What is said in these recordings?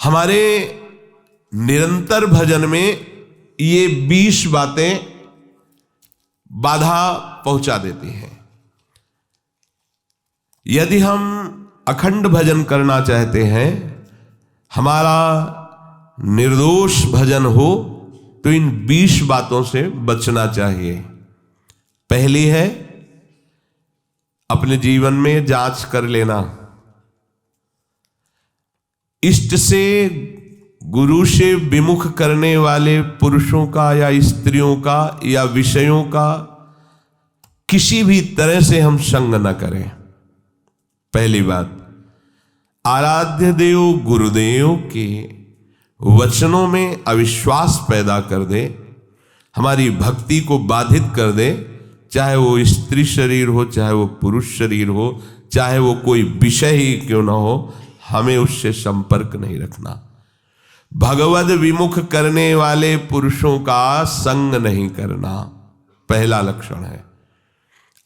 हमारे निरंतर भजन में ये 20 बातें बाधा पहुंचा देती हैं। यदि हम अखंड भजन करना चाहते हैं, हमारा निर्दोष भजन हो, तो इन 20 बातों से बचना चाहिए। पहली है, अपने जीवन में जांच कर लेना। इष्ट से, गुरु से विमुख करने वाले पुरुषों का या स्त्रियों का या विषयों का किसी भी तरह से हम संग न करें। पहली बात, आराध्य देव गुरुदेव के वचनों में अविश्वास पैदा कर दे, हमारी भक्ति को बाधित कर दे, चाहे वो स्त्री शरीर हो, चाहे वो पुरुष शरीर हो, चाहे वो कोई विषय ही क्यों ना हो, हमें उससे संपर्क नहीं रखना। भगवद विमुख करने वाले पुरुषों का संग नहीं करना, पहला लक्षण है।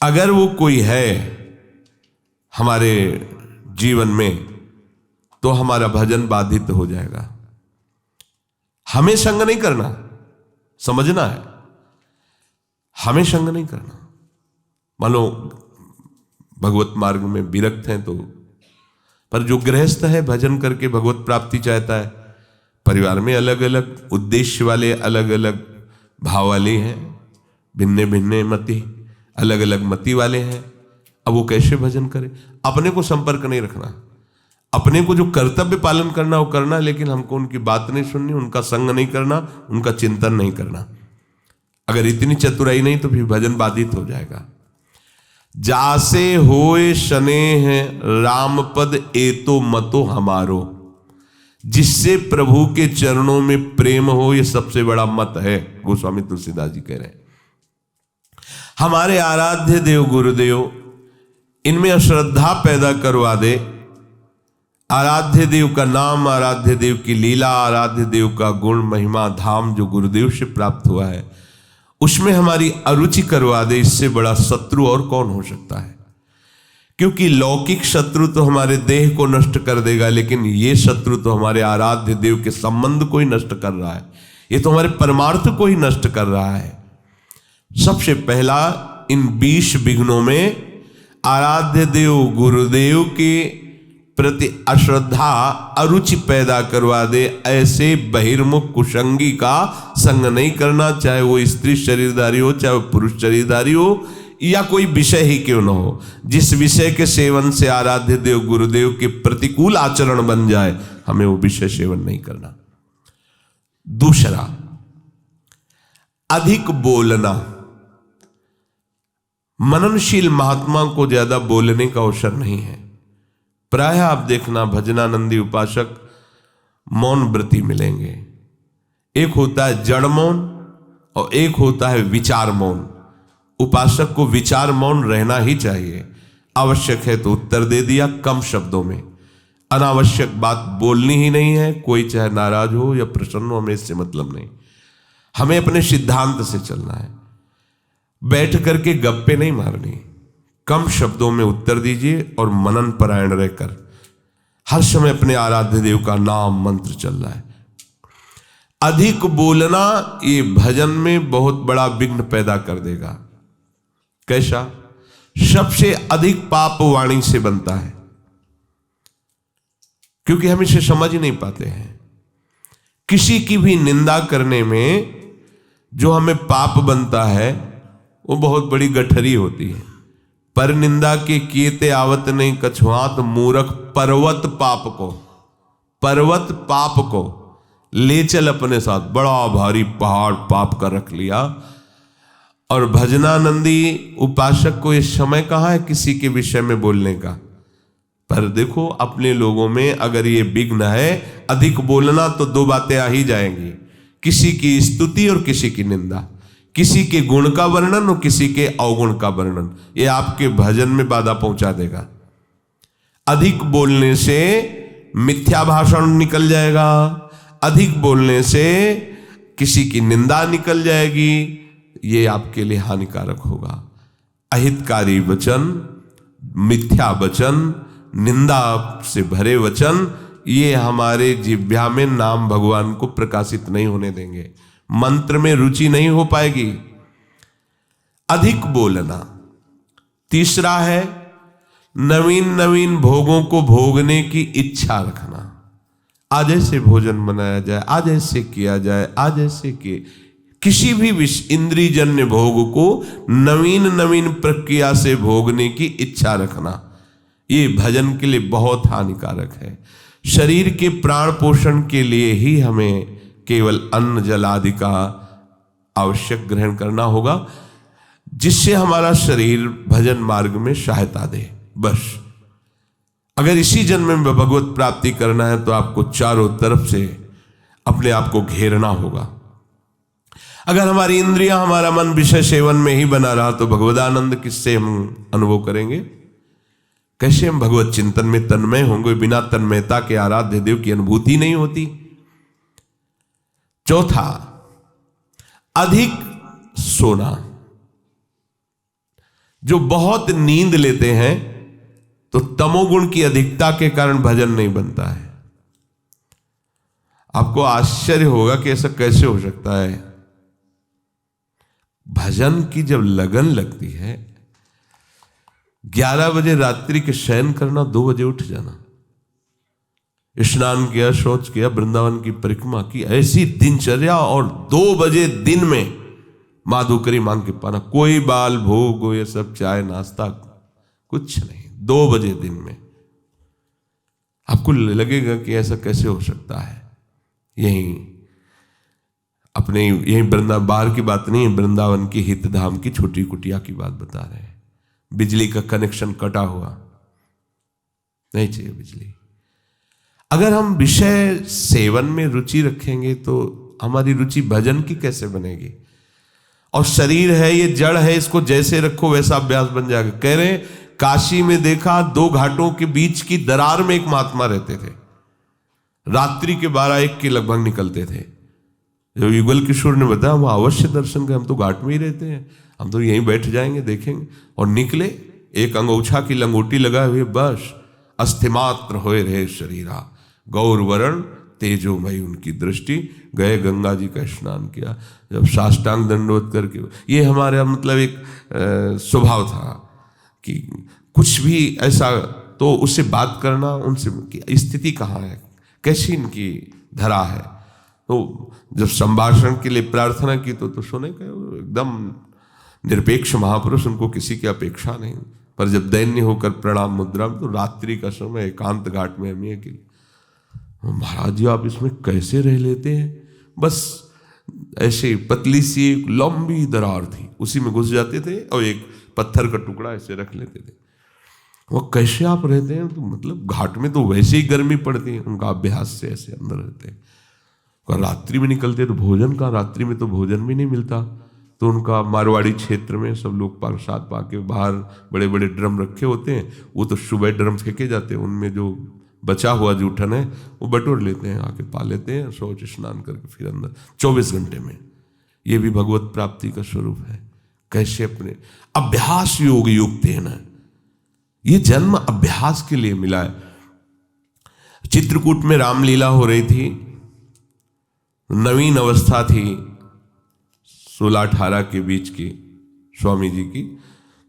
अगर वो कोई है हमारे जीवन में, तो हमारा भजन बाधित हो जाएगा। हमें संग नहीं करना, समझना है, हमें संग नहीं करना। मान लो भगवत मार्ग में विरक्त हैं, तो पर जो गृहस्थ है भजन करके भगवत प्राप्ति चाहता है, परिवार में अलग अलग उद्देश्य वाले, अलग अलग भाव वाले हैं, भिन्ने भिन्ने मति, अलग अलग मति वाले हैं। अब वो कैसे भजन करे? अपने को संपर्क नहीं रखना, अपने को जो कर्तव्य पालन करना वो करना, लेकिन हमको उनकी बात नहीं सुननी, उनका संग नहीं करना, उनका चिंतन नहीं करना। अगर इतनी चतुराई नहीं तो फिर भजन बाधित हो जाएगा। जासे होए स्नेह राम पद एतो मतो हमारो, जिससे प्रभु के चरणों में प्रेम हो, ये सबसे बड़ा मत है। गोस्वामी तुलसीदास जी कह रहे हैं, हमारे आराध्य देव गुरुदेव इनमें अश्रद्धा पैदा करवा दे। आराध्य देव का नाम, आराध्य देव की लीला, आराध्य देव का गुण महिमा धाम जो गुरुदेव से प्राप्त हुआ है, उसमें हमारी अरुचि करवा दे। इससे बड़ा शत्रु और कौन हो सकता है? क्योंकि लौकिक शत्रु तो हमारे देह को नष्ट कर देगा, लेकिन ये शत्रु तो हमारे आराध्य देव के संबंध को ही नष्ट कर रहा है, ये तो हमारे परमार्थ को ही नष्ट कर रहा है। सबसे पहला, इन 20 विघ्नों में आराध्य देव गुरुदेव के प्रति अश्रद्धा, अरुचि पैदा करवा दे। ऐसे बहिर्मुख कुसंगी का संग नहीं करना, चाहे वो स्त्री शरीरधारी हो, चाहे वो पुरुष शरीरधारी हो, या कोई विषय ही क्यों न हो। जिस विषय के सेवन से आराध्य देव गुरुदेव के प्रतिकूल आचरण बन जाए, हमें वो विषय सेवन नहीं करना। दूसरा, अधिक बोलना। मननशील महात्मा को ज्यादा बोलने का अवसर नहीं है। प्रायः आप देखना भजनानंदी उपासक मौन व्रती मिलेंगे। एक होता है जड़ मौन और एक होता है विचार मौन। उपासक को विचार मौन रहना ही चाहिए। आवश्यक है तो उत्तर दे दिया कम शब्दों में, अनावश्यक बात बोलनी ही नहीं है। कोई चाहे नाराज हो या प्रसन्न हो, हमें इससे मतलब नहीं। हमें अपने सिद्धांत से चलना है। बैठ करके गप्पे नहीं मारनी, कम शब्दों में उत्तर दीजिए और मनन परायण रहकर हर समय अपने आराध्य देव का नाम मंत्र चल रहा है। अधिक बोलना ये भजन में बहुत बड़ा विघ्न पैदा कर देगा। कैसा? सबसे अधिक पाप वाणी से बनता है, क्योंकि हम इसे समझ ही नहीं पाते हैं। किसी की भी निंदा करने में जो हमें पाप बनता है वो बहुत बड़ी गठरी होती है। पर निंदा के किएते आवत नहीं कछुआत, मूर्ख पर्वत पाप को ले चल अपने साथ। बड़ा भारी पहाड़ पाप का रख लिया। और भजनानंदी उपासक को इस समय कहाँ है किसी के विषय में बोलने का? पर देखो अपने लोगों में अगर ये विघ्न है अधिक बोलना, तो दो बातें आ ही जाएंगी, किसी की स्तुति और किसी की निंदा, किसी के गुण का वर्णन और किसी के अवगुण का वर्णन। ये आपके भजन में बाधा पहुंचा देगा। अधिक बोलने से मिथ्या भाषण निकल जाएगा, अधिक बोलने से किसी की निंदा निकल जाएगी, ये आपके लिए हानिकारक होगा। अहितकारी वचन, मिथ्या वचन, निंदा से भरे वचन, ये हमारे जिह्वा में नाम भगवान को प्रकाशित नहीं होने देंगे, मंत्र में रुचि नहीं हो पाएगी। अधिक बोलना। तीसरा है नवीन नवीन भोगों को भोगने की इच्छा रखना। आज ऐसे भोजन बनाया जाए, आज ऐसे किया जाए, आज ऐसे किए, किसी भी इंद्रियजन्य भोग को नवीन नवीन प्रक्रिया से भोगने की इच्छा रखना, ये भजन के लिए बहुत हानिकारक है। शरीर के प्राण पोषण के लिए ही हमें केवल अन्न जल आदि का आवश्यक ग्रहण करना होगा, जिससे हमारा शरीर भजन मार्ग में सहायता दे। बस अगर इसी जन्म में भगवत प्राप्ति करना है तो आपको चारों तरफ से अपने आप को घेरना होगा। अगर हमारी इंद्रियां, हमारा मन विषय सेवन में ही बना रहा तो भगवदानंद किससे हम अनुभव करेंगे? कैसे हम भगवत चिंतन में तन्मय होंगे? बिना तन्मयता के आराध्य देव की अनुभूति नहीं होती। चौथा, अधिक सोना। जो बहुत नींद लेते हैं तो तमोगुण की अधिकता के कारण भजन नहीं बनता है। आपको आश्चर्य होगा कि ऐसा कैसे हो सकता है। भजन की जब लगन लगती है, 11 बजे रात्रि के शयन करना, 2 बजे उठ जाना, स्नान किया, शौच किया, वृंदावन की परिक्रमा की, ऐसी दिनचर्या, और 2 बजे दिन में माधुकरी मांग के पाना, कोई बाल भोग, ये सब चाय नाश्ता कुछ नहीं, 2 बजे दिन में। आपको लगेगा कि ऐसा कैसे हो सकता है। यही वृंदावन, बाहर की बात नहीं, वृंदावन की हितधाम की छोटी कुटिया की बात बता रहे हैं। बिजली का कनेक्शन कटा हुआ, नहीं चाहिए बिजली। अगर हम विषय सेवन में रुचि रखेंगे तो हमारी रुचि भजन की कैसे बनेगी? और शरीर है, ये जड़ है, इसको जैसे रखो वैसा अभ्यास बन जाएगा। कह रहे हैं काशी में देखा, 2 घाटों के बीच की दरार में एक महात्मा रहते थे, रात्रि के 12-1 के लगभग निकलते थे। जो युगल किशोर ने बताया, वो अवश्य दर्शन के, हम तो घाट में ही रहते हैं, हम तो यहीं बैठ जाएंगे देखेंगे। और निकले, एक अंगोछा की लंगोटी लगाए हुए, बस अस्थिमात्र होए रहे शरीरा, गौर वरण तेजोमयी उनकी दृष्टि। गए, गंगा जी का स्नान किया, जब साष्टांग दंडवत करके, ये हमारा मतलब एक स्वभाव था कि कुछ भी ऐसा तो उससे बात करना, उनसे कि स्थिति कहाँ है, कैसी इनकी धरा है। तो जब संभाषण के लिए प्रार्थना की तो सुने कि एकदम निरपेक्ष महापुरुष, उनको किसी की अपेक्षा नहीं। पर जब दैन्य होकर प्रणाम मुद्रा में, तो रात्रि का समय एकांत घाट में हमें कि महाराज जी आप इसमें कैसे रह लेते हैं? बस ऐसे पतली सी एक लंबी दरार थी, उसी में घुस जाते थे और एक पत्थर का टुकड़ा ऐसे रख लेते थे। वो कैसे आप रहते हैं? तो मतलब घाट में तो वैसे ही गर्मी पड़ती है, उनका अभ्यास से ऐसे अंदर रहते हैं। और रात्रि में निकलते तो भोजन का, रात्रि में तो भोजन भी नहीं मिलता, तो उनका मारवाड़ी क्षेत्र में सब लोग प्रसाद पाके बाहर बड़े बड़े ड्रम रखे होते हैं, वो तो सुबह ड्रम फेंके जाते हैं, उनमें जो बचा हुआ जूठन है वो बटोर लेते हैं, आके पा लेते हैं, शौच स्नान करके फिर अंदर 24 घंटे में। ये भी भगवत प्राप्ति का स्वरूप है। कैसे अपने अभ्यास योग युक्त है ना, ये जन्म अभ्यास के लिए मिला है। चित्रकूट में रामलीला हो रही थी, नवीन अवस्था थी 16-18 के बीच की स्वामी जी की।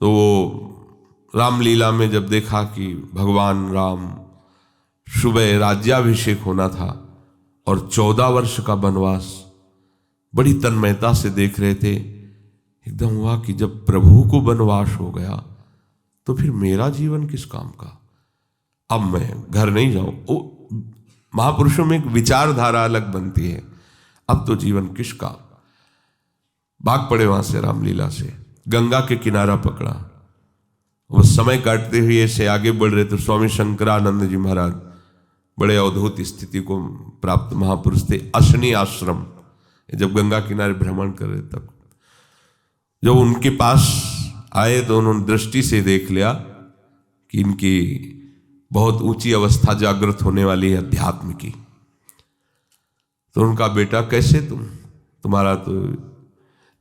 तो वो रामलीला में जब देखा कि भगवान राम सुबह राज्याभिषेक होना था और 14 वर्ष का वनवास, बड़ी तन्मयता से देख रहे थे। एकदम हुआ कि जब प्रभु को वनवास हो गया तो फिर मेरा जीवन किस काम का? अब मैं घर नहीं जाऊं। महापुरुषों में एक विचारधारा अलग बनती है, अब तो जीवन किसका। भाग पड़े वहां से रामलीला से, गंगा के किनारा पकड़ा, वो समय काटते हुए से आगे बढ़ रहे तो स्वामी शंकरानंद जी महाराज बड़े अवधूत स्थिति को प्राप्त महापुरुष थे। अशनी आश्रम, जब गंगा किनारे भ्रमण कर रहे तब जब उनके पास आए तो उन्होंने दृष्टि से देख लिया कि इनकी बहुत ऊंची अवस्था जागृत होने वाली है अध्यात्म की। तो उनका बेटा कैसे तुम्हारा तो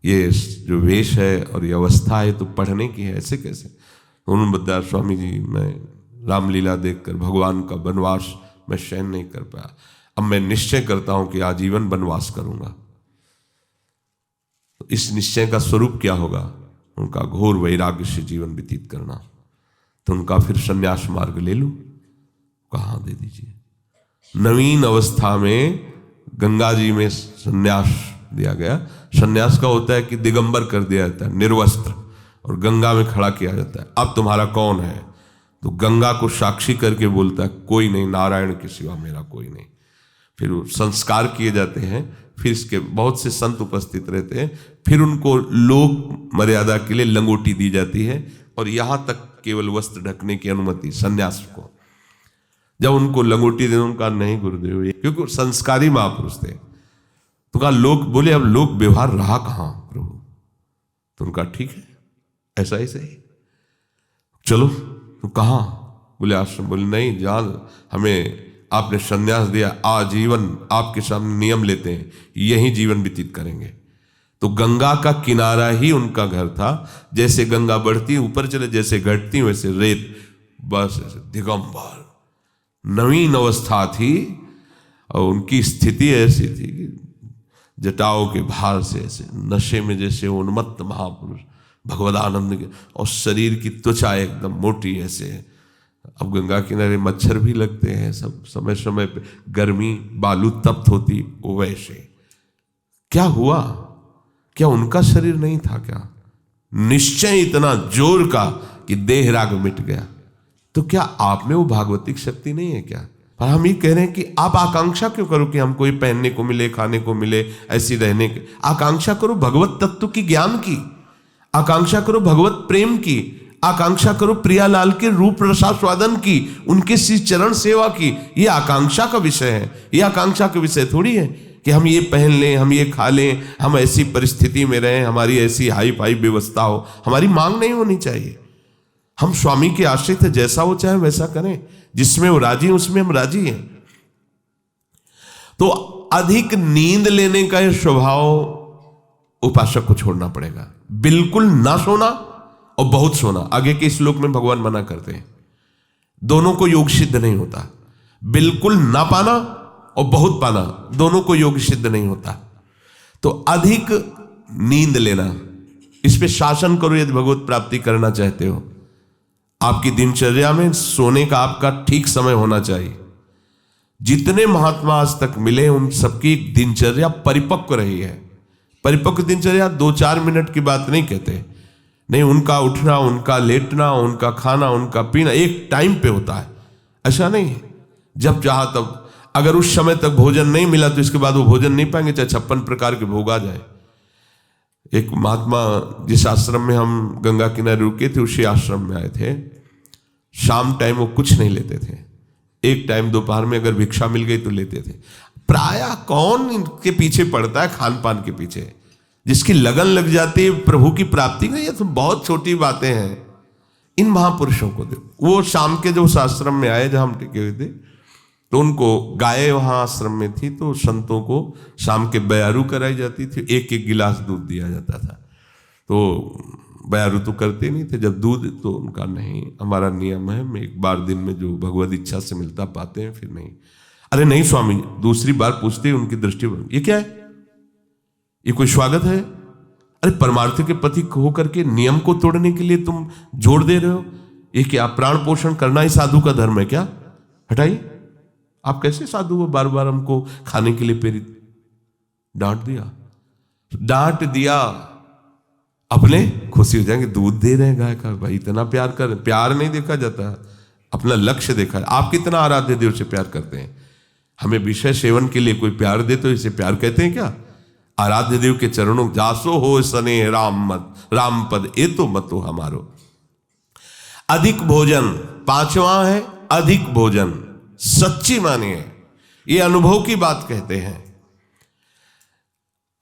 ये जो वेश है और ये अवस्था है तो पढ़ने की है, ऐसे कैसे? तो उन्होंने बताया स्वामी जी मैं रामलीला देखकर भगवान का वनवास मैं सहन नहीं कर पाया, अब मैं निश्चय करता हूं कि आजीवन वनवास करूंगा। तो इस निश्चय का स्वरूप क्या होगा? उनका घोर वैराग्य से जीवन व्यतीत करना। तो उनका फिर संन्यास मार्ग ले लूं? कहाँ, दे दीजिए। नवीन अवस्था में गंगा जी में संन्यास दिया गया। संन्यास का होता है कि दिगंबर कर दिया जाता है, निर्वस्त्र, और गंगा में खड़ा किया जाता है। अब तुम्हारा कौन है? तो गंगा को साक्षी करके बोलता है, कोई नहीं, नारायण के सिवा मेरा कोई नहीं। फिर वो संस्कार किए जाते हैं, फिर इसके बहुत से संत उपस्थित रहते हैं, फिर उनको लोक मर्यादा के लिए लंगोटी दी जाती है, और यहां तक केवल वस्त्र ढकने की अनुमति सन्यास को। जब उनको लंगोटी दे, उनका नहीं गुरुदेव, क्योंकि संस्कारी महापुरुष थे। तो कहा लोक, बोले अब लोक व्यवहार रहा कहां प्रभु? तो उनका ठीक है, ऐसा ही सही, चलो। तो कहां? बोले आश्रम। बोले नहीं, जान हमें आपने संन्यास दिया, आजीवन आपके सामने नियम लेते हैं, यही जीवन व्यतीत करेंगे। तो गंगा का किनारा ही उनका घर था। जैसे गंगा बढ़ती ऊपर चले, जैसे घटती वैसे रेत, बस ऐसे दिगंबर। नवीन अवस्था थी, और उनकी स्थिति ऐसी थी कि जटाओं के भार से ऐसे नशे में जैसे उन्मत्त महापुरुष भगवदानंद के, और शरीर की त्वचा एकदम मोटी ऐसे। अब गंगा किनारे मच्छर भी लगते हैं, सब समय समय पे गर्मी, बालू तप्त होती, वो वैसे। क्या हुआ? क्या उनका शरीर नहीं था क्या? निश्चय इतना जोर का कि देह राग मिट गया। तो क्या आप में वो भागवतिक शक्ति नहीं है क्या? पर हम ये कह रहे हैं कि आप आकांक्षा क्यों करो कि हमको ये पहनने को मिले, खाने को मिले, ऐसी रहने की आकांक्षा करो, भगवत तत्व की ज्ञान की आकांक्षा करो, भगवत प्रेम की आकांक्षा करो, प्रियालाल के रूप रसास्वादन की, उनके श्री चरण सेवा की। ये आकांक्षा का विषय है, ये आकांक्षा का विषय थोड़ी है कि हम ये पहन लें, हम ये खा लें, हम ऐसी परिस्थिति में रहें, हमारी ऐसी हाई फाई व्यवस्था हो। हमारी मांग नहीं होनी चाहिए। हम स्वामी के आश्रित है, जैसा वो चाहे वैसा करें, जिसमें वो राजी उसमें हम राजी हैं। तो अधिक नींद लेने का यह स्वभाव उपासक को छोड़ना पड़ेगा। बिल्कुल ना सोना और बहुत सोना, आगे के श्लोक में भगवान मना करते हैं, दोनों को योग सिद्ध नहीं होता। बिल्कुल ना पाना और बहुत पाना, दोनों को योग सिद्ध नहीं होता। तो अधिक नींद लेना, इस पे शासन करो यदि भगवत प्राप्ति करना चाहते हो। आपकी दिनचर्या में सोने का आपका ठीक समय होना चाहिए। जितने महात्मा आज तक मिले उन सबकी दिनचर्या परिपक्व रही है। परिपक्व दिनचर्या 2-4 मिनट की बात नहीं कहते, नहीं, उनका उठना, उनका लेटना, उनका खाना, उनका पीना एक टाइम पे होता है। ऐसा नहीं है जब चाहा तब। अगर उस समय तक भोजन नहीं मिला तो इसके बाद वो भोजन नहीं पाएंगे, चाहे 56 प्रकार के भोग आ जाए। एक महात्मा जिस आश्रम में हम गंगा किनारे रुके थे, उसी आश्रम में आए थे। शाम टाइम वो कुछ नहीं लेते थे, एक टाइम दोपहर में अगर भिक्षा मिल गई तो लेते थे। प्रायः कौन इनके पीछे पड़ता है, खान पान के पीछे। जिसकी लगन लग जाती है प्रभु की प्राप्ति का, ये तो बहुत छोटी बातें हैं। इन महापुरुषों को देखो, वो शाम के जो उस आश्रम में आए जहां हम टिके हुए थे, तो उनको गाय वहां आश्रम में थी, तो संतों को शाम के बयारू कराई जाती थी, एक एक गिलास दूध दिया जाता था। तो बयारू तो करते नहीं थे, जब दूध, तो उनका नहीं, हमारा नियम है, मैं एक बार दिन में जो भगवत इच्छा से मिलता पाते हैं, फिर नहीं। अरे नहीं स्वामी, दूसरी बार पूछते उनकी दृष्टि, ये क्या है, ये कोई स्वागत है? अरे परमार्थ के पति होकर के नियम को तोड़ने के लिए तुम जोड़ दे रहे हो, ये क्या प्राण पोषण करना ही साधु का धर्म है क्या? हटाइए, आप कैसे साधु हो, बार बार हमको खाने के लिए प्रेरित। डांट दिया, अपने खुशी हो जाएंगे, दूध दे रहे हैं गाय का, भाई इतना प्यार कर। प्यार नहीं देखा जाता, अपना लक्ष्य देखा। आप कितना आराध्य देव से प्यार करते हैं? हमें विषय सेवन के लिए कोई प्यार दे तो इसे प्यार कहते हैं क्या? आराध्य देव के चरणों जासो हो सने राम मत, राम पद ए तो मतो हमारो। अधिक भोजन, 5वां है अधिक भोजन। सच्ची मानिए, ये अनुभव की बात कहते हैं।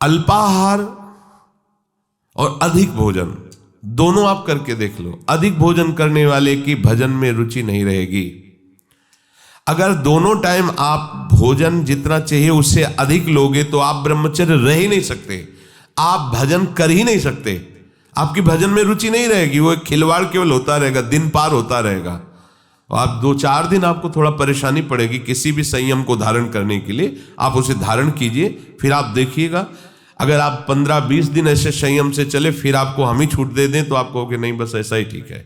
अल्पाहार और अधिक भोजन दोनों आप करके देख लो। अधिक भोजन करने वाले की भजन में रुचि नहीं रहेगी। अगर दोनों टाइम आप भोजन जितना चाहिए उससे अधिक लोगे तो आप ब्रह्मचर्य रह ही नहीं सकते, आप भजन कर ही नहीं सकते, आपकी भजन में रुचि नहीं रहेगी। वो एक खिलवाड़ केवल होता रहेगा, दिन पार होता रहेगा। आप 2-4 दिन आपको थोड़ा परेशानी पड़ेगी किसी भी संयम को धारण करने के लिए, आप उसे धारण कीजिए, फिर आप देखिएगा अगर आप 15-20 दिन ऐसे संयम से चले, फिर आपको हम ही छूट दे दें तो आप कहोगे नहीं बस ऐसा ही ठीक है।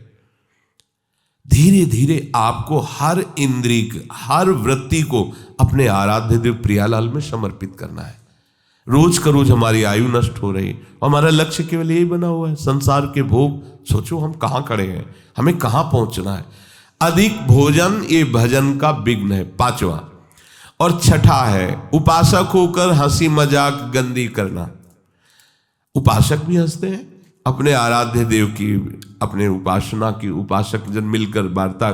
धीरे धीरे आपको हर इंद्रिय, हर वृत्ति को अपने आराध्य देव प्रियालाल में समर्पित करना है। रोज का रोज हमारी आयु नष्ट हो रही, हमारा लक्ष्य केवल यही बना हुआ है, संसार के भोग। सोचो हम कहाँ खड़े हैं, हमें कहाँ पहुंचना है। अधिक भोजन ये भजन का विघ्न है, 5वां। और 6ठा है उपासक होकर हंसी मजाक गंदी करना। उपासक भी हंसते हैं अपने आराध्य देव की, अपने उपासना की, उपासक जन मिलकर वार्ता।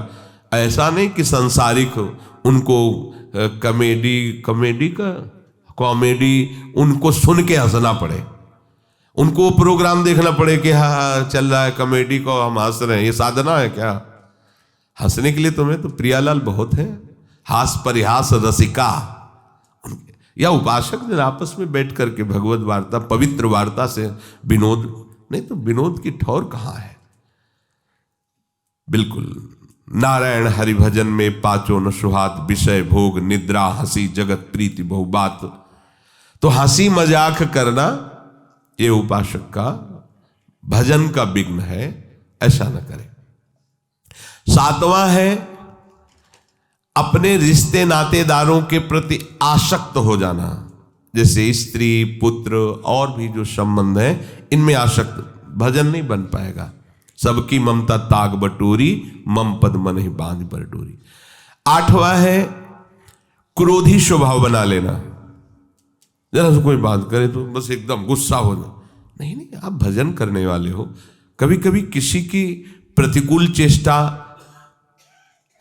ऐसा नहीं कि संसारिक हो, उनको कॉमेडी उनको सुन के हंसना पड़े, उनको प्रोग्राम देखना पड़े कि हाँ चल रहा है कॉमेडी को हम हंस रहे हैं, ये साधना है क्या? हंसने के लिए तुम्हें तो प्रियालाल बहुत है, हास परिहास रसिका। या उपासक जन आपस में बैठ करके भगवत वार्ता, पवित्र वार्ता से विनोद, नहीं तो विनोद की ठौर कहाँ है? बिल्कुल नारायण हरि भजन में 5 न सुहात, विषय भोग निद्रा हंसी जगत प्रीति बहुबात। तो हंसी मजाक करना ये उपासक का भजन का विघ्न है, ऐसा न करें। 7वां है अपने रिश्ते नातेदारों के प्रति आसक्त हो जाना, जैसे स्त्री पुत्र और भी जो संबंध है इनमें आसक्त, भजन नहीं बन पाएगा। सबकी ममता ताग बटोरी, मम पद मन ही बांध पर डोरी। 8वां है क्रोधी स्वभाव बना लेना, जरा से कोई बात करे तो बस एकदम गुस्सा हो जाए। नहीं नहीं, आप भजन करने वाले हो, कभी कभी किसी की प्रतिकूल चेष्टा,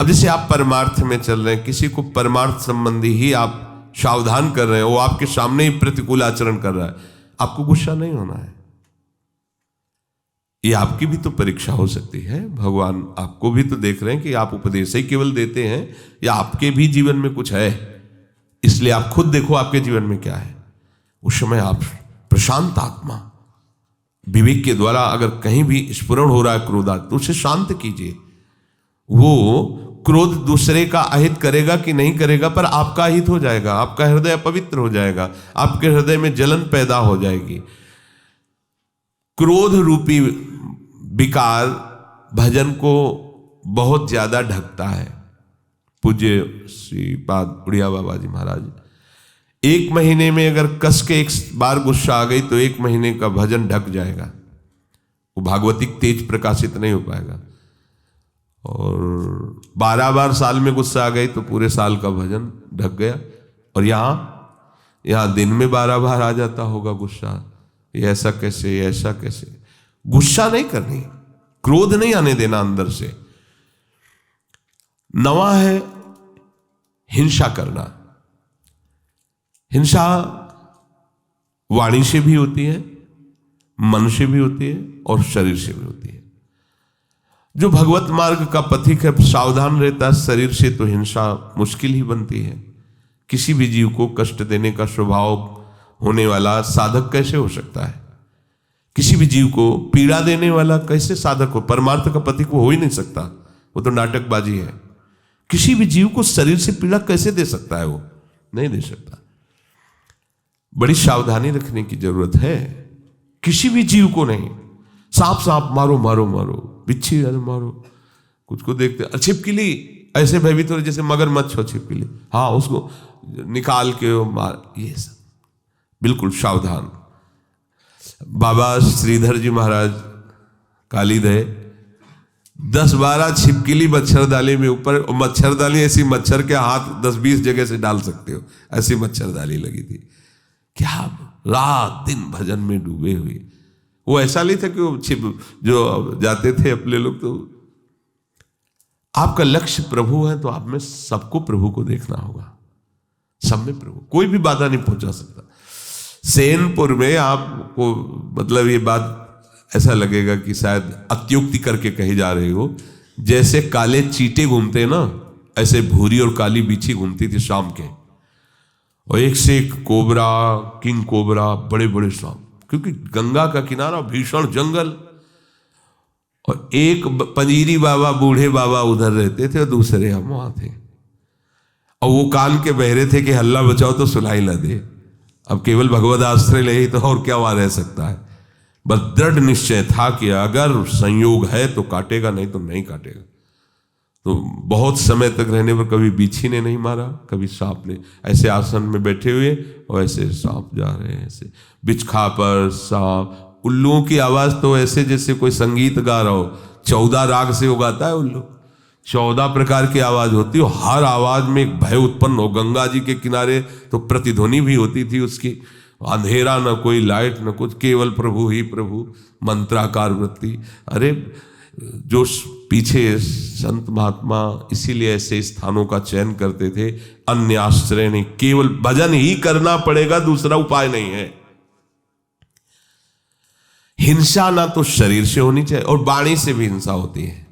अब जैसे आप परमार्थ में चल रहे हैं, किसी को परमार्थ संबंधी ही आप सावधान कर रहे हैं, वो आपके सामने ही प्रतिकूल आचरण कर रहा है, आपको गुस्सा नहीं होना है। ये आपकी भी तो परीक्षा हो सकती है, भगवान आपको भी तो देख रहे हैं कि आप उपदेश ही केवल देते हैं या आपके भी जीवन में कुछ है। इसलिए आप खुद देखो आपके जीवन में क्या है। उस समय आप प्रशांत आत्मा विवेक के द्वारा अगर कहीं भी स्फुरण हो रहा है क्रोधा, तो उसे शांत कीजिए। वो क्रोध दूसरे का अहित करेगा कि नहीं करेगा, पर आपका हित हो जाएगा, आपका हृदय पवित्र हो जाएगा, आपके हृदय में जलन पैदा हो जाएगी। क्रोध रूपी विकार भजन को बहुत ज्यादा ढकता है। पूज्य श्रीपाद उड़िया बाबा जी महाराज, 1 महीने में अगर कस के एक बार गुस्सा आ गई तो 1 महीने का भजन ढक जाएगा, वो भागवतिक तेज प्रकाशित नहीं हो पाएगा। और 12 बार साल में गुस्सा आ गई तो पूरे साल का भजन ढक गया। और यहाँ दिन में 12 बार आ जाता होगा गुस्सा, ये ऐसा कैसे, ये ऐसा कैसे? गुस्सा नहीं करनी, क्रोध नहीं आने देना अंदर से। 9वां है हिंसा करना। हिंसा वाणी से भी होती है, मन से भी होती है और शरीर से भी होती है। जो भगवत मार्ग का पथिक है सावधान रहता है, शरीर से तो हिंसा मुश्किल ही बनती है। किसी भी जीव को कष्ट देने का स्वभाव होने वाला साधक कैसे हो सकता है? किसी भी जीव को पीड़ा देने वाला कैसे साधक हो? परमार्थ का पथिक वो हो ही नहीं सकता, वो तो नाटकबाजी है। किसी भी जीव को शरीर से पीड़ा कैसे दे सकता है? वो नहीं दे सकता। बड़ी सावधानी रखने की जरूरत है। किसी भी जीव को नहीं, सांप मारो मारो मारो, बिच्छी मारो, कुछ को देखते छिपकली ऐसे भयभीत हो जैसे मगरमच्छ हो छिपकली, हाँ उसको निकाल के मार, ये सब बिल्कुल सावधान। बाबा श्रीधर जी महाराज कालीदह 10-12 छिपकली मच्छरदानी में ऊपर, मच्छरदानी ऐसी मच्छर के हाथ 10-20 जगह से डाल सकते हो, ऐसी मच्छरदानी लगी थी। क्या रात दिन भजन में डूबे हुए। वो ऐसा नहीं था कि वो जो जाते थे अपने लोग। तो आपका लक्ष्य प्रभु है तो आप में सबको प्रभु को देखना होगा, सब में प्रभु, कोई भी बाधा नहीं पहुंचा सकता। सेनपुर में आपको मतलब ये बात ऐसा लगेगा कि शायद अत्युक्ति करके कही जा रही हो, जैसे काले चींटे घूमते हैं ना, ऐसे भूरी और काली बिच्छी घूमती थी शाम के, और एक से एक कोबरा, किंग कोबरा, बड़े बड़े सांप, क्योंकि गंगा का किनारा, भीषण जंगल, और एक पंजीरी बाबा, बूढ़े बाबा उधर रहते थे और दूसरे हम वहां थे, और वो कान के बहरे थे कि हल्ला बचाओ तो सुनाई न दे। अब केवल भगवद आश्रय ले ही तो और क्या वहां रह सकता है। बस दृढ़ निश्चय था कि अगर संयोग है तो काटेगा, नहीं तो नहीं काटेगा। तो बहुत समय तक रहने पर कभी बिच्छी ने नहीं मारा, कभी सांप ने। ऐसे आसन में बैठे हुए और ऐसे सांप जा रहे हैं, ऐसे बिचखा पर सांप। उल्लुओं की आवाज तो ऐसे जैसे कोई संगीत गा रहा हो। 14 राग से वो गाता है उल्लू, 14 प्रकार की आवाज होती है। हर आवाज में एक भय उत्पन्न हो। गंगा जी के किनारे तो प्रतिध्वनि भी होती थी उसकी। अंधेरा, न कोई लाइट, न कुछ, केवल प्रभु ही प्रभु, मंत्राकार वृत्ति। अरे जो पीछे संत महात्मा इसीलिए ऐसे स्थानों का चयन करते थे, अन्य आश्रय नहीं, केवल भजन ही करना पड़ेगा, दूसरा उपाय नहीं है। हिंसा ना तो शरीर से होनी चाहिए और वाणी से भी हिंसा होती है।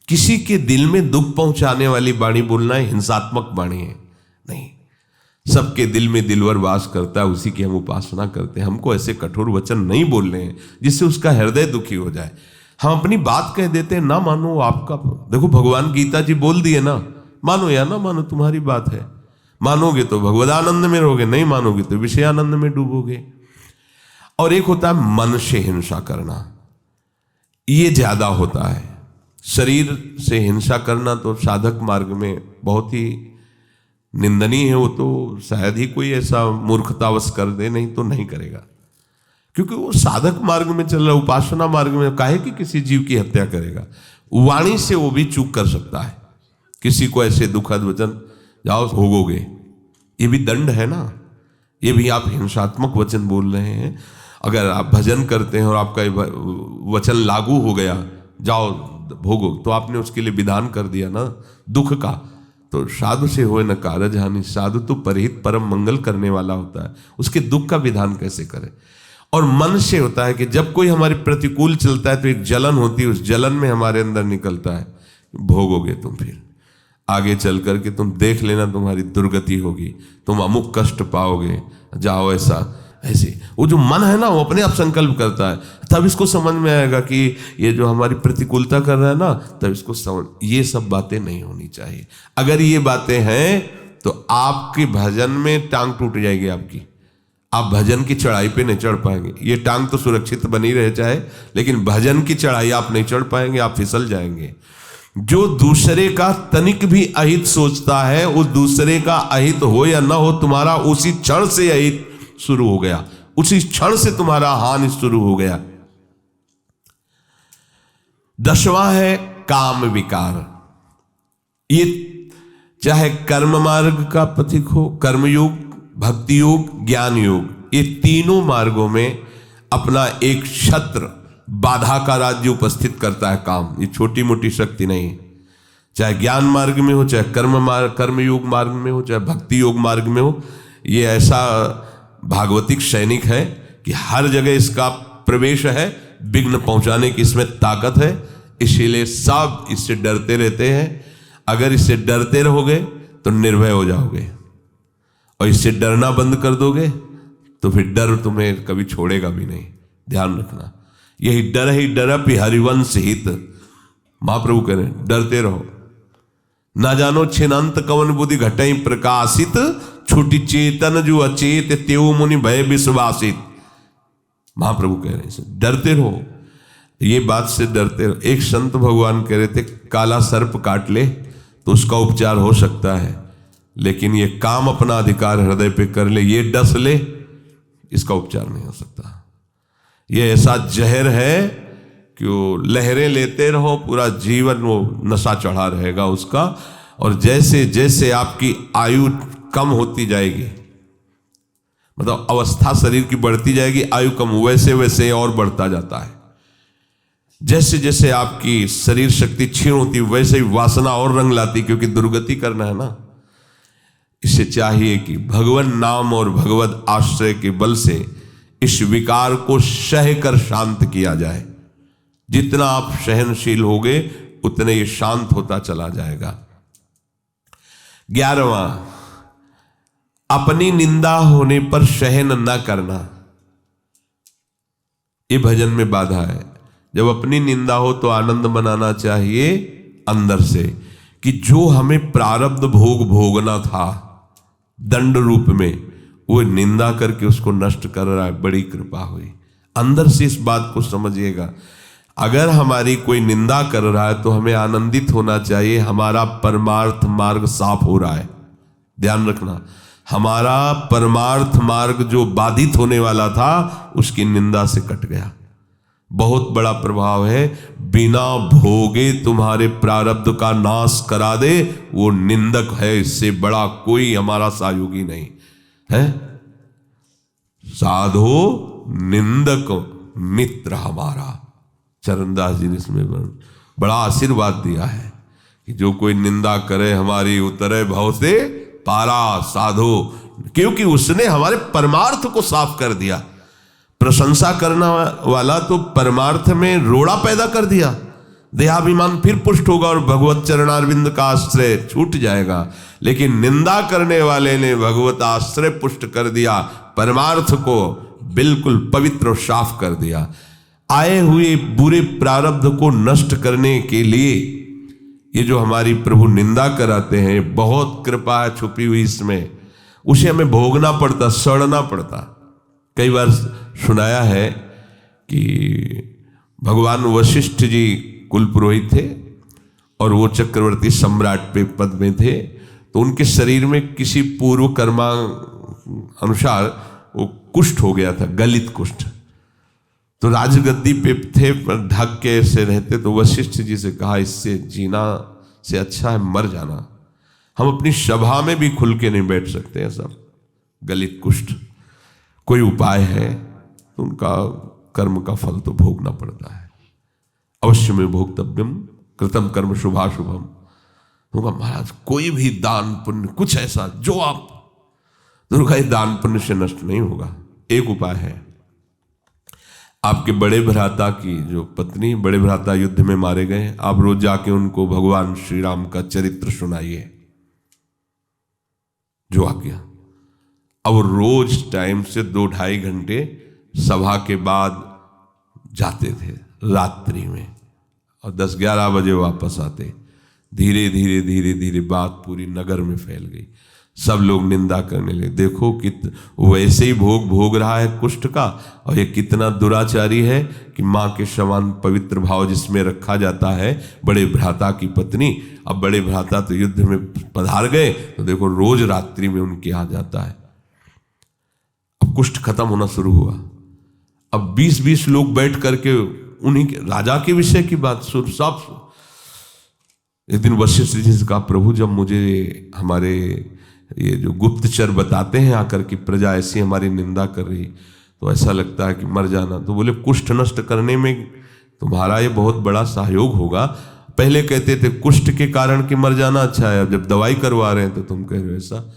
किसी के दिल में दुख पहुंचाने वाली वाणी बोलना है हिंसात्मक वाणी है नहीं। सबके दिल में दिलवर वास करता है, उसी की हम उपासना करते हैं। हमको ऐसे कठोर वचन नहीं बोलने हैं जिससे उसका हृदय दुखी हो जाए। हम अपनी बात कह देते हैं, ना मानो आपका। देखो भगवान गीता जी बोल दिए ना, मानो या ना मानो तुम्हारी बात है। मानोगे तो भगवदानंद में रहोगे, नहीं मानोगे तो विषयानंद में डूबोगे। और एक होता है मन से हिंसा करना, ये ज्यादा होता है। शरीर से हिंसा करना तो साधक मार्ग में बहुत ही निंदनीय है। वो तो शायद ही कोई ऐसा मूर्खतावश कर दे, नहीं तो नहीं करेगा, क्योंकि वो साधक मार्ग में चल रहा है। उपासना मार्ग में काहे कि किसी जीव की हत्या करेगा। वाणी से वो भी चूक कर सकता है। किसी को ऐसे दुखद वचन, जाओ भोगोगे, ये भी दंड है ना। ये भी आप हिंसात्मक वचन बोल रहे हैं। अगर आप भजन करते हैं और आपका वचन लागू हो गया, जाओ भोगो, तो आपने उसके लिए विधान कर दिया ना दुख का। तो साधु से होए न कारज हानि, साधु तो परहित परम मंगल करने वाला होता है, उसके दुख का विधान कैसे करें। और मन से होता है कि जब कोई हमारे प्रतिकूल चलता है तो एक जलन होती है, उस जलन में हमारे अंदर निकलता है, भोगोगे तुम, फिर आगे चल करके तुम देख लेना तुम्हारी दुर्गति होगी, तुम अमुक कष्ट पाओगे, जाओ ऐसा ऐसे। वो जो मन है ना वो अपने आप संकल्प करता है। तब इसको समझ में आएगा कि ये जो हमारी प्रतिकूलता कर रहा है ना, तब इसको समझ, ये सब बातें नहीं होनी चाहिए। अगर ये बातें हैं तो आपके भजन में टांग टूट जाएगी आपकी। आप भजन की चढ़ाई पे नहीं चढ़ पाएंगे। ये टांग तो सुरक्षित बनी रहे चाहे, लेकिन भजन की चढ़ाई आप नहीं चढ़ पाएंगे, आप फिसल जाएंगे। जो दूसरे का तनिक भी अहित सोचता है, उस दूसरे का अहित हो या ना हो, तुम्हारा उसी क्षण से अहित शुरू हो गया, उसी क्षण से तुम्हारा हानि शुरू हो गया। 10वां है काम विकार। ये चाहे कर्म मार्ग का पथिक हो, कर्मयोग, भक्ति योग, ज्ञान योग, ये तीनों मार्गों में अपना एक छत्र, बाधा का राज्य उपस्थित करता है काम। ये छोटी मोटी शक्ति नहीं है। चाहे ज्ञान मार्ग में हो, चाहे कर्मयोग मार्ग में हो, चाहे भक्ति योग मार्ग में हो, ये ऐसा भागवतिक सैनिक है कि हर जगह इसका प्रवेश है, विघ्न पहुंचाने की इसमें ताकत है। इसीलिए सब इससे डरते रहते हैं। अगर इससे डरते रहोगे तो निर्भय हो जाओगे, और इससे डरना बंद कर दोगे तो फिर डर तुम्हें कभी छोड़ेगा भी नहीं। ध्यान रखना, यही डर ही डरपि हरिवंश हित। महाप्रभु कह रहे हैं डरते रहो। ना जानो छिनंत कवन बुद्धि घटई प्रकाशित, छुटी चेतन जो अचेत त्यो मुनि भय विश्वासित। महाप्रभु कह रहे हैं डरते रहो, ये बात से डरते रहो। एक संत भगवान कह रहे थे काला सर्प काट ले तो उसका उपचार हो सकता है, लेकिन ये काम अपना अधिकार हृदय पे कर ले, ये डस ले, इसका उपचार नहीं हो सकता। ये ऐसा जहर है कि वो लहरें लेते रहो, पूरा जीवन वो नशा चढ़ा रहेगा उसका। और जैसे जैसे आपकी आयु कम होती जाएगी, मतलब अवस्था शरीर की बढ़ती जाएगी, आयु कम, वैसे वैसे और बढ़ता जाता है। जैसे जैसे आपकी शरीर शक्ति क्षीण होती वैसे ही वासना और रंग लाती, क्योंकि दुर्गति करना है ना। इससे चाहिए कि भगवान नाम और भगवत आश्रय के बल से इस विकार को सह कर शांत किया जाए। जितना आप सहनशील होगे उतने ये शांत होता चला जाएगा। 11वां, अपनी निंदा होने पर सहन न करना। ये भजन में बाधा है। जब अपनी निंदा हो तो आनंद मनाना चाहिए अंदर से, कि जो हमें प्रारब्ध भोग भोगना था दंड रूप में, वो निंदा करके उसको नष्ट कर रहा है। बड़ी कृपा हुई। अंदर से इस बात को समझिएगा। अगर हमारी कोई निंदा कर रहा है तो हमें आनंदित होना चाहिए, हमारा परमार्थ मार्ग साफ हो रहा है। ध्यान रखना, हमारा परमार्थ मार्ग जो बाधित होने वाला था उसकी निंदा से कट गया। बहुत बड़ा प्रभाव है। बिना भोगे तुम्हारे प्रारब्ध का नाश करा दे वो निंदक है, इससे बड़ा कोई हमारा सहयोगी नहीं है। साधो निंदक मित्र हमारा, चरणदास जी ने इसमें बड़ा आशीर्वाद दिया है कि जो कोई निंदा करे हमारी उतरे भव से पारा साधो, क्योंकि उसने हमारे परमार्थ को साफ कर दिया। प्रशंसा करने वाला तो परमार्थ में रोड़ा पैदा कर दिया, देहाभिमान फिर पुष्ट होगा और भगवत चरणारविंद का आश्रय छूट जाएगा। लेकिन निंदा करने वाले ने भगवत आश्रय पुष्ट कर दिया, परमार्थ को बिल्कुल पवित्र और साफ कर दिया। आए हुए बुरे प्रारब्ध को नष्ट करने के लिए ये जो हमारी प्रभु निंदा कराते हैं, बहुत कृपा है छुपी हुई इसमें। उसे हमें भोगना पड़ता, सड़ना पड़ता। कई बार सुनाया है कि भगवान वशिष्ठ जी कुल पुरोहित थे और वो चक्रवर्ती सम्राट पे पद में थे, तो उनके शरीर में किसी पूर्व कर्मा अनुसार वो कुष्ठ हो गया था, गलित कुष्ठ। तो राजगद्दी पे थे पर ढक के ऐसे रहते, तो वशिष्ठ जी से कहा इससे जीना से अच्छा है मर जाना, हम अपनी सभा में भी खुल के नहीं बैठ सकते हैं सब गलित कुष्ठ। कोई उपाय है? तो उनका कर्म का फल तो भोगना पड़ता है। अवश्य में भोक्तव्यम कृतम कर्म शुभाशुभम। होगा महाराज कोई भी दान पुण्य कुछ ऐसा जो आप, दुर्गा दान पुण्य से नष्ट नहीं होगा। एक उपाय है, आपके बड़े भ्राता की जो पत्नी, बड़े भ्राता युद्ध में मारे गए, आप रोज जाके उनको भगवान श्री राम का चरित्र सुनाइए जो आ गया। अब रोज टाइम से 2-2.5 घंटे सभा के बाद जाते थे रात्रि में, और 10-11 बजे वापस आते। धीरे धीरे धीरे धीरे बात पूरी नगर में फैल गई। सब लोग निंदा करने लगे, देखो वैसे ही भोग भोग रहा है कुष्ठ का, और ये कितना दुराचारी है कि माँ के समान पवित्र भाव जिसमें रखा जाता है बड़े भ्राता की पत्नी, अब बड़े भ्राता तो युद्ध में पधार गए, तो देखो रोज रात्रि में उनके यहाँ जाता है। अब कुष्ठ खत्म होना शुरू हुआ। अब 20-20 लोग बैठ करके उन्हीं के राजा के विषय की बात सुन। सब एक दिन वशिष्ठ जी से कहा, प्रभु जब मुझे हमारे ये जो गुप्तचर बताते हैं आकर कि प्रजा ऐसी हमारी निंदा कर रही, तो ऐसा लगता है कि मर जाना। तो बोले कुष्ठ नष्ट करने में तुम्हारा ये बहुत बड़ा सहयोग होगा। पहले कहते थे कुष्ठ के कारण कि मर जाना अच्छा है, अब जब दवाई करवा रहे हैं तो तुम कह रहे हो ऐसा।